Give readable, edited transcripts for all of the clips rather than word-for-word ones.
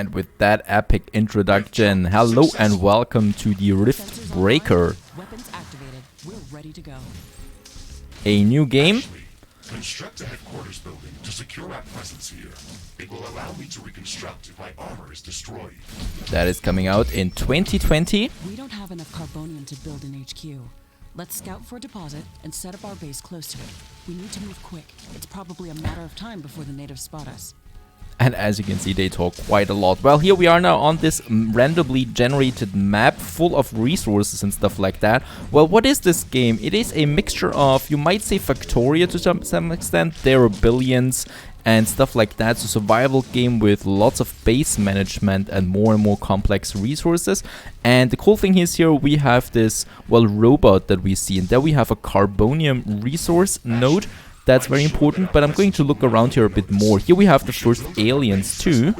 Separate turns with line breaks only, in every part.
And with that epic introduction, hello and welcome to the Riftbreaker.
Weapons activated. We're ready to go.
A new game.
Construct a headquarters building to secure our presence here. It will allow me to reconstruct if my armor is destroyed.
That is coming out in 2020.
We don't have enough carbonium to build an HQ. Let's scout for a deposit and set up our base close to it. We need to move quick. It's probably a matter of time before the natives spot us.
And as you can see, they talk quite a lot. Well, here we are now on this randomly generated map full of resources and stuff like that. Well, what is this game? It is a mixture of, you might say, FACTORIO to some extent. There are billions and stuff like that. So survival game with lots of base management and more complex resources. And the cool thing is here we have this, well, robot that we see. And there we have a carbonium resource node. That's very important, but I'm going to look around here a bit more. Here we have the first aliens too,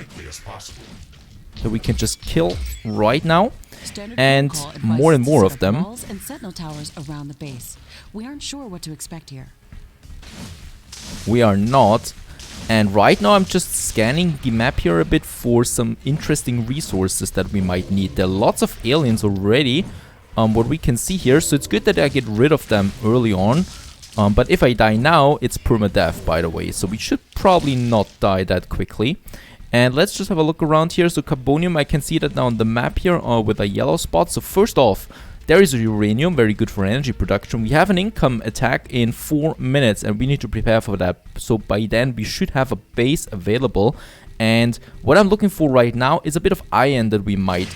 that we can just kill right now, and more of them.
Walls and sentinel towers around the base. We aren't sure what to expect here.
We are not, and right now I'm just scanning the map here a bit for some interesting resources that we might need. There are lots of aliens already, what we can see here, so it's good that I get rid of them early on. But if I die now, it's permadeath, by the way. So we should probably not die that quickly. And let's just have a look around here. So carbonium, I can see that now on the map here with a yellow spot. So first off, there is uranium, very good for energy production. We have an income attack in 4 minutes, and we need to prepare for that. So by then, we should have a base available. And what I'm looking for right now is a bit of iron that we might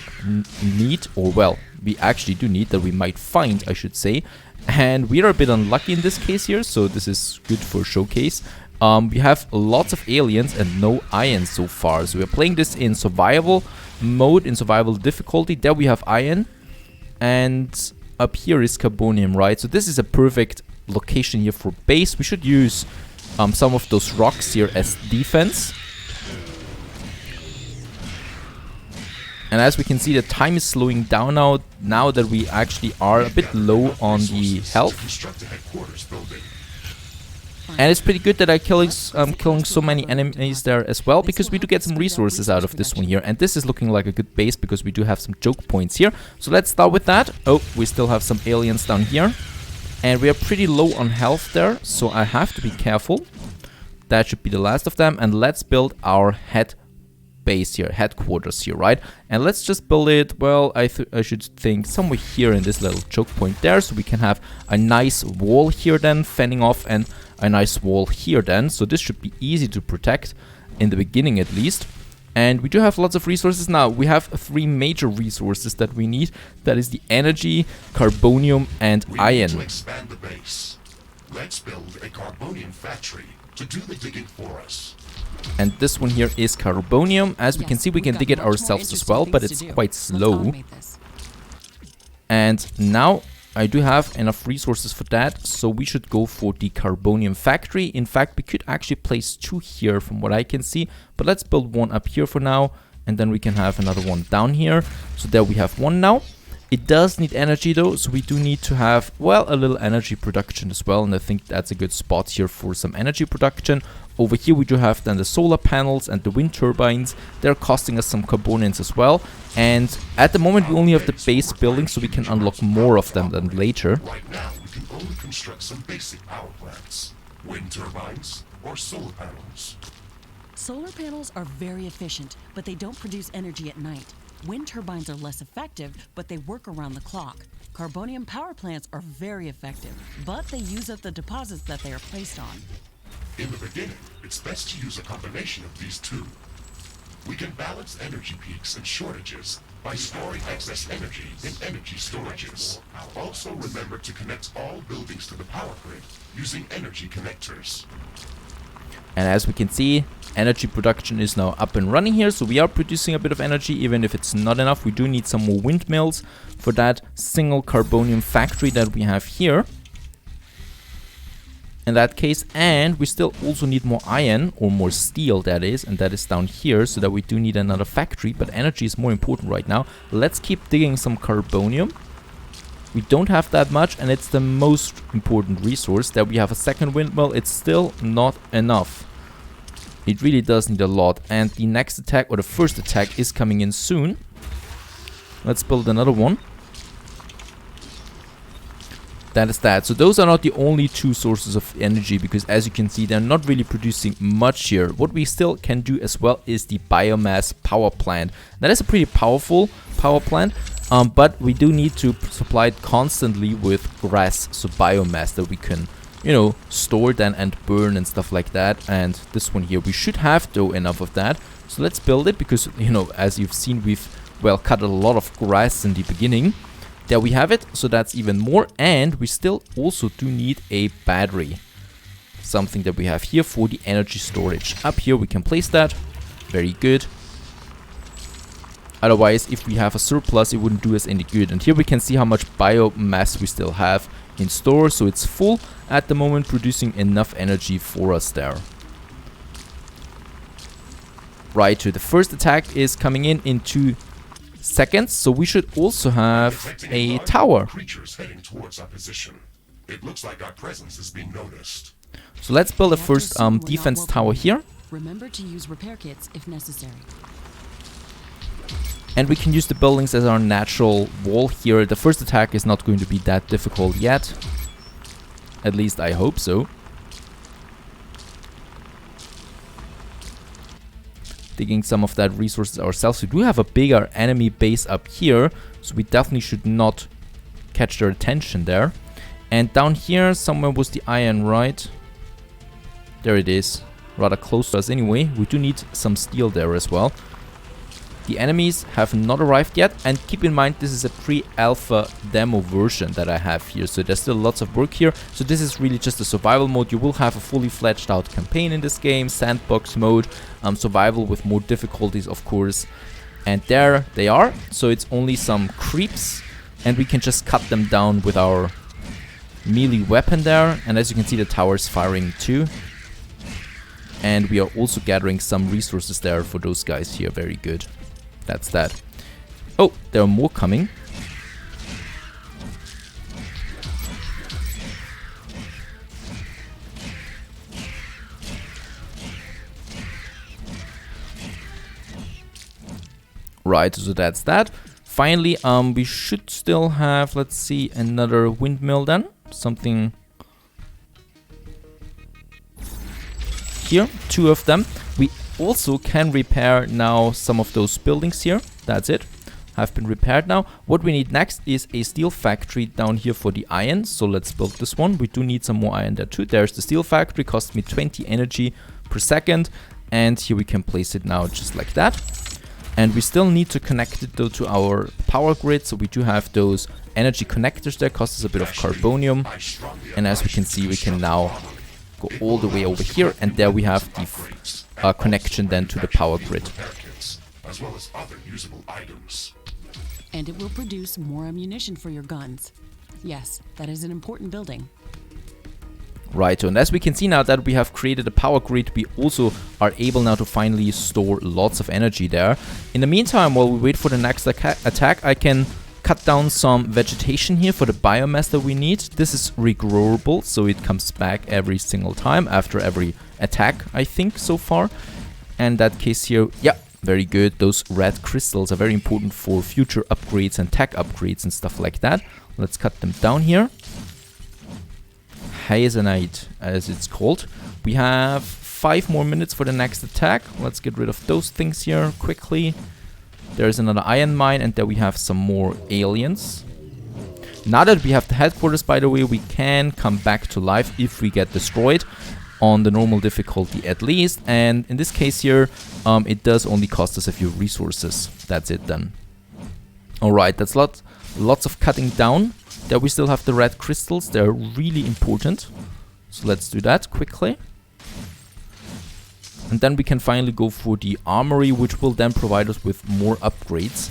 need, or well, we actually do need, that we might find, I should say. And we are a bit unlucky in this case here, so this is good for showcase. We have lots of aliens and no iron so far. So we're playing this in survival mode, in survival difficulty. There we have iron. And up here is carbonium, right? So this is a perfect location here for base. We should use some of those rocks here as defense. And as we can see, the time is slowing down now that we actually are a bit low on the health. And it's pretty good that I'm killing so many enemies there as well, because we do get some resources out of this one here. And this is looking like a good base, because we do have some choke points here. So let's start with that. Oh, we still have some aliens down here. And we are pretty low on health there, so I have to be careful. That should be the last of them. And let's build our base here, headquarters here, right? And let's just build it, well, I should think somewhere here in this little choke point there, so we can have a nice wall here then, fending off, and a nice wall here then. So this should be easy to protect in the beginning at least. And we do have lots of resources now. We have 3 major resources that we need. That is the energy, carbonium, and iron.
To expand the base. Let's build a carbonium factory to do the digging for us.
And this one here is carbonium. As we can see, we can dig it ourselves as well, but it's quite slow. And now I do have enough resources for that, so we should go for the carbonium factory. In fact, we could actually place 2 here from what I can see, but let's build 1 up here for now, and then we can have another one down here. So there we have 1 now. It does need energy though, so we do need to have, well, a little energy production as well, and I think that's a good spot here for some energy production. Over here we do have then the solar panels and the wind turbines. They're costing us some components as well, and at the moment we only have the base building, so we can unlock more of them then later.
Right now we can only construct some basic power plants, wind turbines or solar panels.
Solar panels are very efficient, but they don't produce energy at night. Wind turbines are less effective, but they work around the clock. Carbonium power plants are very effective, but they use up the deposits that they are placed on.
In the beginning, it's best to use a combination of these 2. We can balance energy peaks and shortages by storing excess energy in energy storages. Also remember to connect all buildings to the power grid using energy connectors.
And as we can see, energy production is now up and running here, so we are producing a bit of energy, even if it's not enough. We do need some more windmills for that single carbonium factory that we have here. In that case, and we still also need more iron, or more steel that is, and that is down here, so that we do need another factory, but energy is more important right now. Let's keep digging some carbonium. We don't have that much, and it's the most important resource. That we have a second windmill, it's still not enough. It really does need a lot. And the next attack, or the first attack, is coming in soon. Let's build another one. That is that. So those are not the only two sources of energy, because as you can see, they're not really producing much here. What we still can do as well is the biomass power plant. That is a pretty powerful power plant, but we do need to supply it constantly with grass, so biomass that we can, you know, store then and burn and stuff like that. And this one here, we should have though enough of that. So let's build it, because, you know, as you've seen, we've, well, cut a lot of grass in the beginning. There we have it, so that's even more, and we still also do need a battery. Something that we have here for the energy storage. Up here we can place that. Very good. Otherwise, if we have a surplus, it wouldn't do us any good. And here we can see how much biomass we still have in store, so it's full at the moment, producing enough energy for us there. Right, so the first attack is coming in 2 seconds, so we should also have a tower.
Creatures heading towards our position. It looks like our presence is being noticed.
So let's build a first defense tower here.
Remember to use repair kits if necessary.
And we can use the buildings as our natural wall here. The first attack is not going to be that difficult yet. At least I hope so. Digging some of that resources ourselves. We do have a bigger enemy base up here, so we definitely should not catch their attention there. And down here somewhere was the iron, right? There it is. Rather close to us anyway. We do need some steel there as well. The enemies have not arrived yet, and keep in mind this is a pre-alpha demo version that I have here, so there's still lots of work here. So this is really just a survival mode. You will have a fully fledged out campaign in this game, sandbox mode, survival with more difficulties of course. And there they are. So it's only some creeps, and we can just cut them down with our melee weapon there. And as you can see, the tower is firing too. And we are also gathering some resources there for those guys here. Very good. That's that. Oh, there are more coming. Right, so that's that. Finally, we should still have, let's see, another windmill then. Something here, 2 of them. We also can repair now some of those buildings here. That's it. Have been repaired now. What we need next is a steel factory down here for the iron. So let's build this one. We do need some more iron there too. There's the steel factory. Costs me 20 energy per second. And here we can place it now just like that. And we still need to connect it though to our power grid. So we do have those energy connectors there. Costs us a bit of carbonium. And as we can see, we can now go all the way over here, and there we have the connection then to the power grid.
As well as other usable items.
And it will produce more ammunition for your guns. Yes, that is an important building.
Right, and as we can see now that we have created a power grid, we also are able now to finally store lots of energy there. In the meantime, while we wait for the next attack, I can cut down some vegetation here for the biomass that we need. This is regrowable, so it comes back every single time after every attack, I think, so far. And that case here, yeah, very good. Those red crystals are very important for future upgrades and tech upgrades and stuff like that. Let's cut them down here. Hazelnite, as it's called. We have 5 more minutes for the next attack. Let's get rid of those things here quickly. There's another iron mine, and there we have some more aliens. Now that we have the headquarters, by the way, we can come back to life if we get destroyed on the normal difficulty at least. And in this case here, it does only cost us a few resources. That's it then. Alright, that's lots of cutting down. There we still have the red crystals. They're really important. So let's do that quickly. And then we can finally go for the armory, which will then provide us with more upgrades.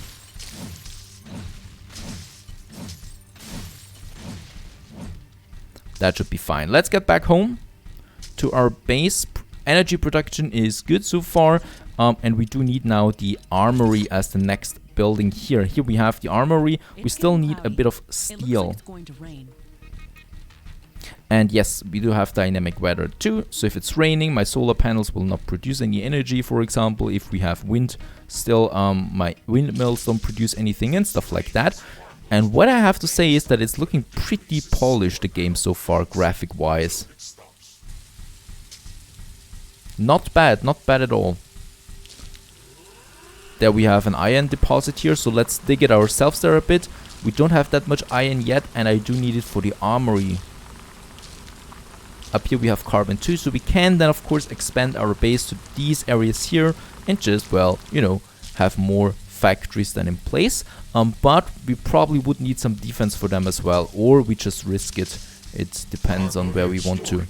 That should be fine. Let's get back home to our base. Energy production is good so far. And we do need now the armory as the next building here. Here we have the armory. We still need a bit of steel. And yes, we do have dynamic weather too. So if it's raining, my solar panels will not produce any energy, for example. If we have wind, still my windmills don't produce anything and stuff like that. And what I have to say is that it's looking pretty polished, the game so far, graphic-wise. Not bad at all. There we have an iron deposit here, so let's dig it ourselves there a bit. We don't have that much iron yet, and I do need it for the armory. Up here we have carbon too, so we can then of course expand our base to these areas here and just, well, you know, have more factories than in place. But we probably would need some defense for them as well, or we just risk it. It depends on where we want to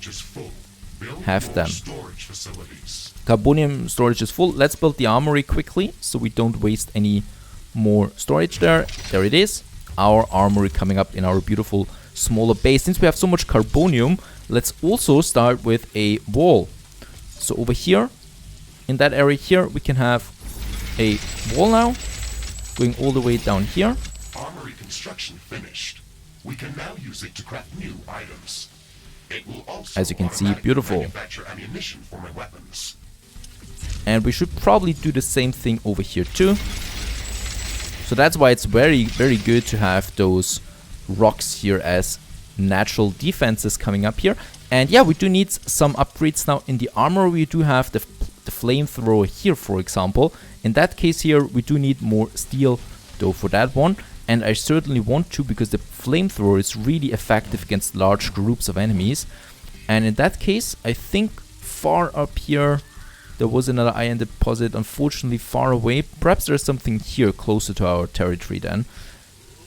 have them. Carbonium storage is full. Let's build the armory quickly so we don't waste any more storage there. There it is. Our armory coming up in our beautiful smaller base. Since we have so much carbonium, let's also start with a wall. So over here, in that area here, we can have a wall now, going all the way down here.
Armory construction finished. We can now use it to craft new items. It will also,
as you can see, beautiful.
Manufacture ammunition for my weapons.
And we should probably do the same thing over here too. So that's why it's very, very good to have those rocks here as natural defenses coming up here. And yeah, we do need some upgrades now in the armor. We do have the flamethrower here, for example. In that case here, we do need more steel though for that one. And I certainly want to, because the flamethrower is really effective against large groups of enemies. And in that case, I think far up here, there was another iron deposit, unfortunately far away. Perhaps there's something here closer to our territory then.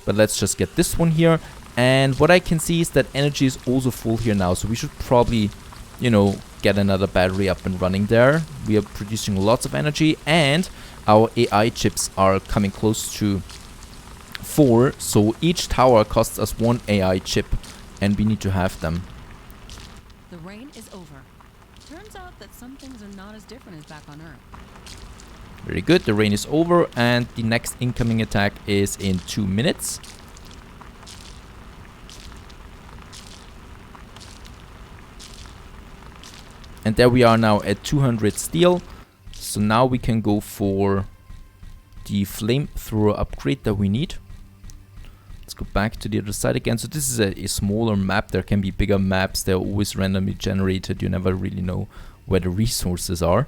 But let's just get this one here. And what I can see is that energy is also full here now. So we should probably, you know, get another battery up and running there. We are producing lots of energy. And our AI chips are coming close to 4. So each tower costs us 1 AI chip. And we need to have them.
The rain is over. Turns out that some things are not as different as back on Earth.
Very good. The rain is over. And the next incoming attack is in 2 minutes. And there we are now at 200 steel. So now we can go for the flamethrower upgrade that we need. Let's go back to the other side again. So this is a smaller map. There can be bigger maps. They're always randomly generated. You never really know where the resources are.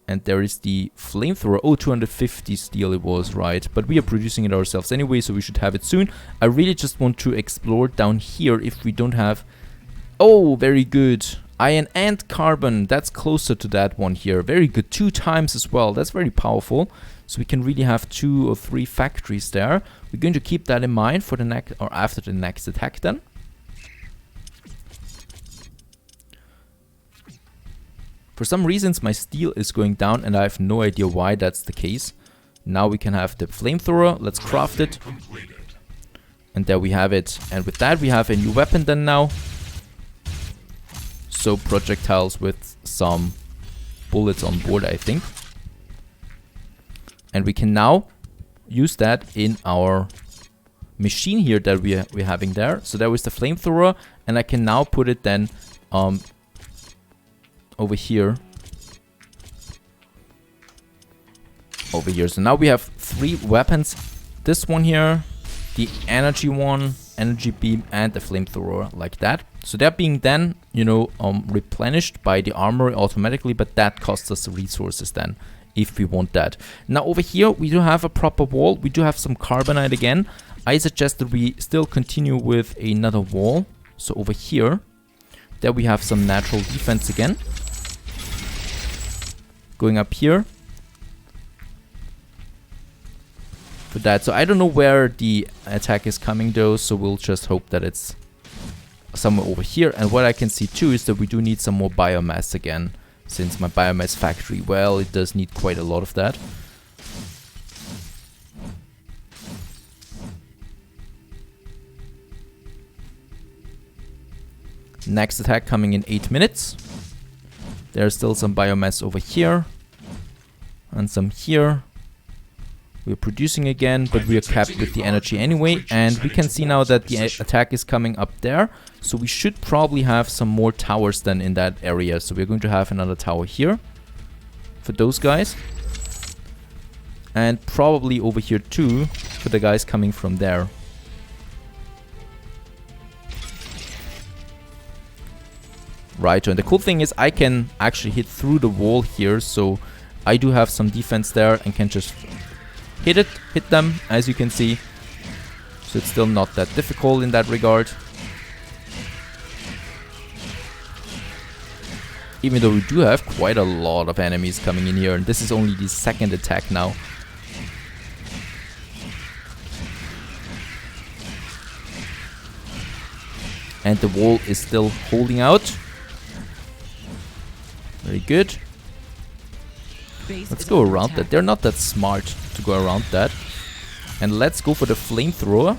And there is the flamethrower. Oh, 250 steel it was, right. But we are producing it ourselves anyway, so we should have it soon. I really just want to explore down here if we don't have... Oh, very good. Iron and carbon. That's closer to that one here. Very good. 2 times as well. That's very powerful. So we can really have 2 or 3 factories there. We're going to keep that in mind for the next, or after the next attack then. For some reasons my steel is going down and I have no idea why that's the case. Now we can have the flamethrower. Let's craft it. And there we have it. And with that we have a new weapon then now. So projectiles with some bullets on board, I think. And we can now use that in our machine here that we're having there. So there was the flamethrower, and I can now put it then over here. Over here. So now we have 3 weapons. This one here, the energy one, energy beam, and the flamethrower, like that. So they're being then, you know, replenished by the armory automatically, but that costs us resources then, if we want that. Now over here, we do have a proper wall. We do have some carbonite again. I suggest that we still continue with another wall. So over here, there we have some natural defense again. Going up here. For that. So I don't know where the attack is coming though, so we'll just hope that it's somewhere over here. And what I can see too is that we do need some more biomass again, since my biomass factory, well, it does need quite a lot of that. Next attack coming in 8 minutes. There's still some biomass over here and some here. We're producing again, but we are capped with the energy anyway. And we can see now that the attack is coming up there. So we should probably have some more towers then in that area. So we're going to have another tower here for those guys. And probably over here too for the guys coming from there. Right, and the cool thing is I can actually hit through the wall here. So I do have some defense there and can just hit them, as you can see. So it's still not that difficult in that regard. Even though we do have quite a lot of enemies coming in here. And this is only the second attack now. And the wall is still holding out. Very good. Let's go around that. They're not that smart to go around that. And let's go for the flamethrower.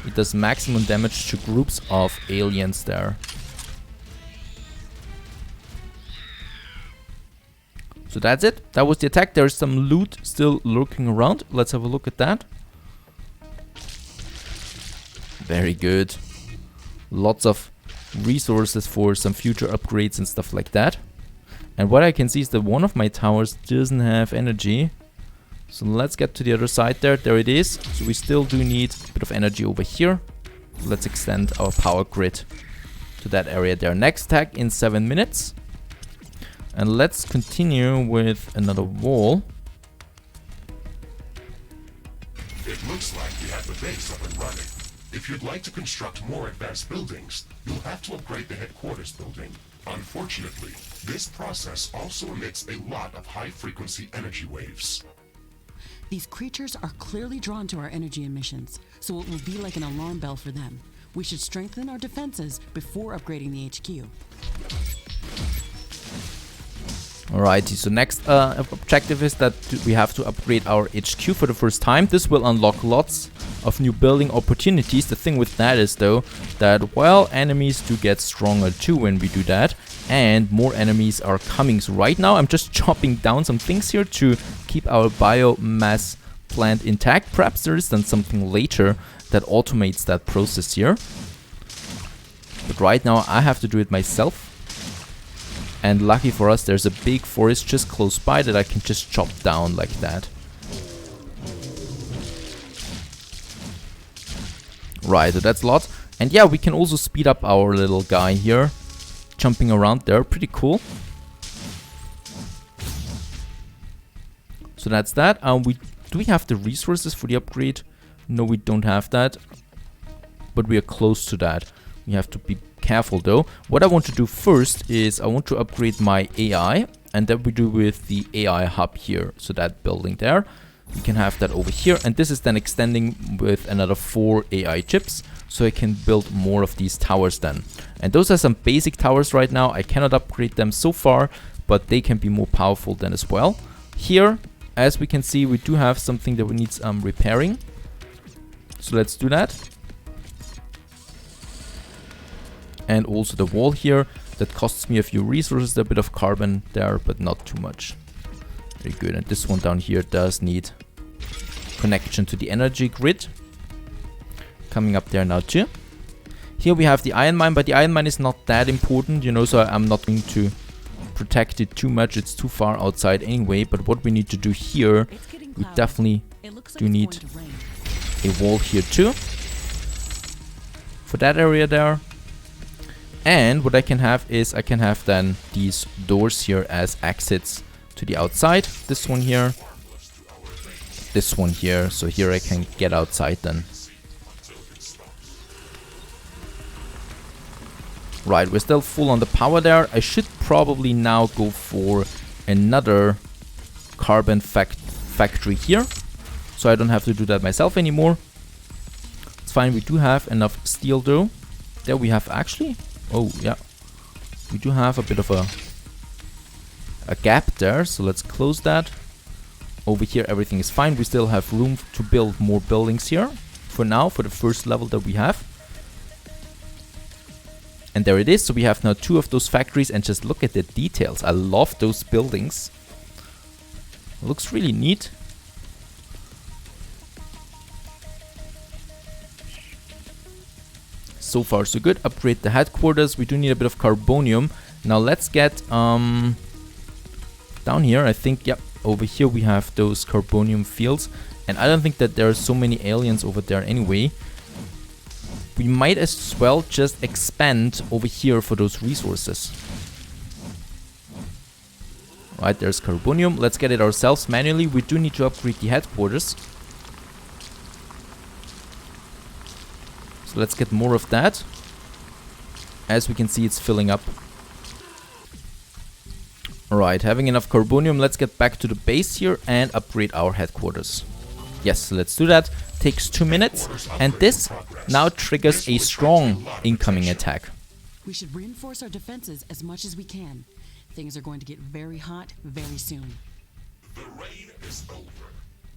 It does maximum damage to groups of aliens there. So that's it. That was the attack. There's some loot still lurking around. Let's have a look at that. Very good. Lots of resources for some future upgrades and stuff like that. And what I can see is that one of my towers doesn't have energy. So let's get to the other side there. There it is. So we still do need a bit of energy over here. Let's extend our power grid to that area there. Next attack in 7 minutes. And let's continue with another wall.
It looks like we have the base up and running. If you'd like to construct more advanced buildings, you'll have to upgrade the headquarters building. Unfortunately, this process also emits a lot of high-frequency energy waves.
These creatures are clearly drawn to our energy emissions, so it will be like an alarm bell for them. We should strengthen our defenses before upgrading the HQ.
Alrighty, so next objective is that we have to upgrade our HQ for the first time. This will unlock lots of new building opportunities. The thing with that is though that, well, enemies do get stronger too when we do that, and more enemies are coming. So right now I'm just chopping down some things here to keep our biomass plant intact. Perhaps there is then something later that automates that process here, but right now I have to do it myself. And lucky for us, there's a big forest just close by that I can just chop down like that. Right, so that's a lot. And yeah, we can also speed up our little guy here, jumping around there. Pretty cool. So that's that. Do we have the resources for the upgrade? No, we don't have that. But we are close to that. We have to be careful though. What I want to do first is I want to upgrade my AI, and that we do with the AI hub here. So that building there, we can have that over here, and this is then extending with another 4 AI chips, so I can build more of these towers then. And those are some basic towers right now. I cannot upgrade them so far, but they can be more powerful then as well. Here, as we can see, we do have something that we need repairing. So let's do that. And also the wall here, that costs me a few resources, a bit of carbon there, but not too much. Very good. And this one down here does need connection to the energy grid. Coming up there now too. Here we have the iron mine, but the iron mine is not that important, you know, so I'm not going to protect it too much. It's too far outside anyway. But what we need to do here, we definitely do need a wall here too. For that area there. And what I can have is I can have then these doors here as exits to the outside. This one here. This one here. So here I can get outside then. Right, we're still full on the power there. I should probably now go for another carbon factory here. So I don't have to do that myself anymore. It's fine, we do have enough steel though. There we have actually... Oh, yeah. We do have a bit of a gap there, so let's close that. Over here, everything is fine. We still have room to build more buildings here. For now, for the first level that we have. And there it is. So we have now 2 of those factories, and just look at the details. I love those buildings. It looks really neat. so far so good. Upgrade the headquarters. We do need a bit of carbonium. Now let's get down here. I think, yep, over here we have those carbonium fields. And I don't think that there are so many aliens over there anyway. We might as well just expand over here for those resources. Right, there's carbonium. Let's get it ourselves manually. We do need to upgrade the headquarters. So let's get more of that. As we can see, it's filling up. Alright, having enough carbonium, let's get back to the base here and upgrade our headquarters. Yes, let's do that. Takes 2 minutes, and this now triggers a strong incoming attack.
We should reinforce our defenses as much as we can. Things are going to get very hot very soon.
The rain is over.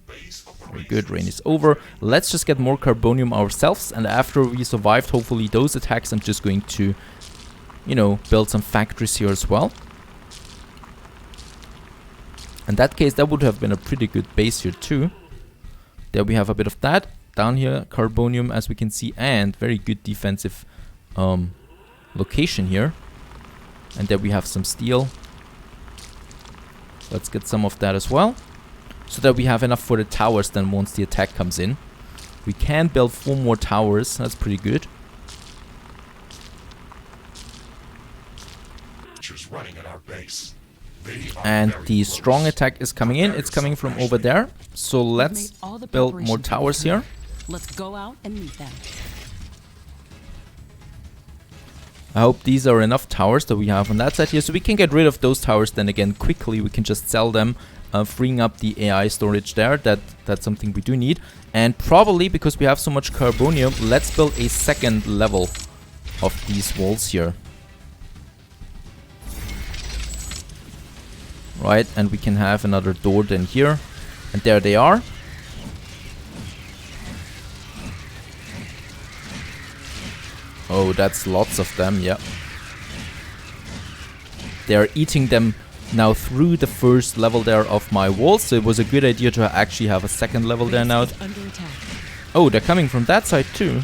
Base
Very good, rain is over. Let's just get more carbonium ourselves, and after we survived hopefully those attacks, I'm just going to, you know, build some factories here as well. In that case, that would have been a pretty good base here too. There we have a bit of that. Down here, carbonium, as we can see, and very good defensive location here. And there we have some steel. Let's get some of that as well, so that we have enough for the towers then once the attack comes in. We can build 4 more towers. That's pretty good.
running at our base.
And the strong attack is coming in. It's coming from over there. So let's build more towers here.
Let's go out and meet them.
I hope these are enough towers that we have on that side here. So we can get rid of those towers then again quickly. We can just sell them, freeing up the AI storage there. That's something we do need. And probably because we have so much carbonium, let's build a second level of these walls here. Right, and we can have another door then here. And there they are. Oh, that's lots of them, yeah. They're eating them now through the first level there of my walls. So it was a good idea to actually have a second level there now. Oh, they're coming from that side too.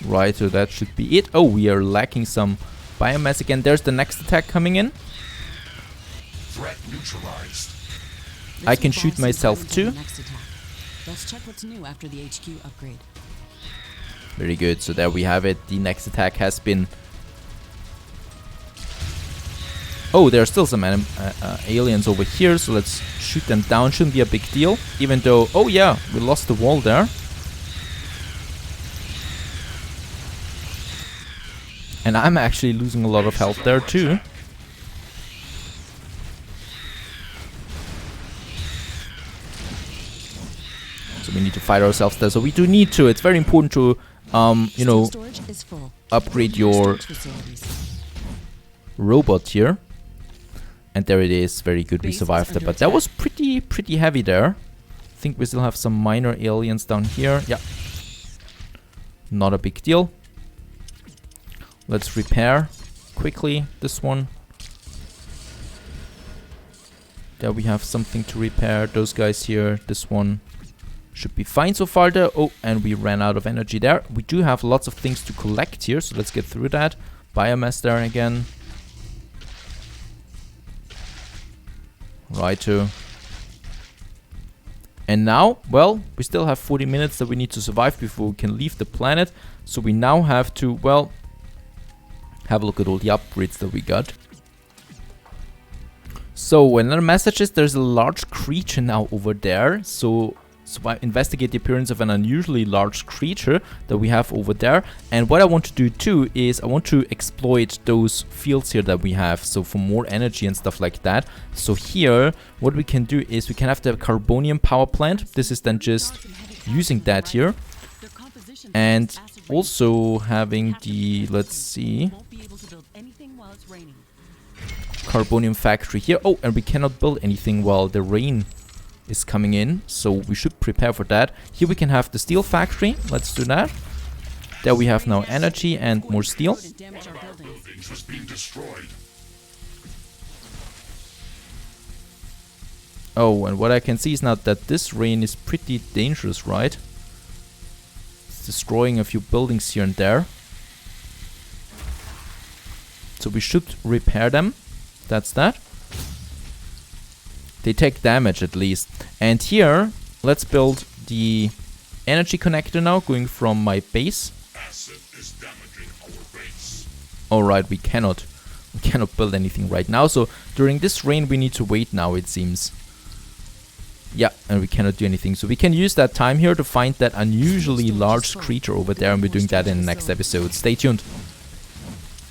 Right, so that should be it. Oh, we are lacking some biomass again. There's the next attack coming in.
Threat neutralized.
I can shoot myself too.
Let's check what's new after the HQ upgrade.
Very good. So there we have it. The next attack has been... Oh, there are still some aliens over here. So let's shoot them down. Shouldn't be a big deal. Even though... Oh yeah, we lost the wall there. And I'm actually losing a lot of health there too. So we need to fight ourselves there. So we do need to. It's very important to, you know, upgrade your robot here. And there it is. Very good. We survived that. But that was pretty heavy there. I think we still have some minor aliens down here. Yeah. Not a big deal. Let's repair quickly this one. There we have something to repair. Those guys here. This one should be fine so far there. Oh, and we ran out of energy there. We do have lots of things to collect here, so let's get through that. Biomass there again. Righto. And now, well, we still have 40 minutes that we need to survive before we can leave the planet. So we now have to, well, have a look at all the upgrades that we got. So another message is there's a large creature now over there. So I investigate the appearance of an unusually large creature that we have over there. And what I want to do too is I want to exploit those fields here that we have. So for more energy and stuff like that. So here, what we can do is we can have the carbonium power plant. This is then just using that here. And also having the, let's see, carbonium factory here. Oh, and we cannot build anything while the rain is coming in, so we should prepare for that. Here we can have the steel factory. Let's do that. There we have now energy and more steel. Oh, and what I can see is now that this rain is pretty dangerous, right? It's destroying a few buildings here and there. So we should repair them. That's that. They take damage at least. And here, let's build the energy connector now, going from my base.
Acid is damaging our base.
Alright, we cannot build anything right now. So during this rain we need to wait now, it seems. Yeah, and we cannot do anything. So we can use that time here to find that unusually large creature over there, and we're doing that in the next episode. Stay tuned.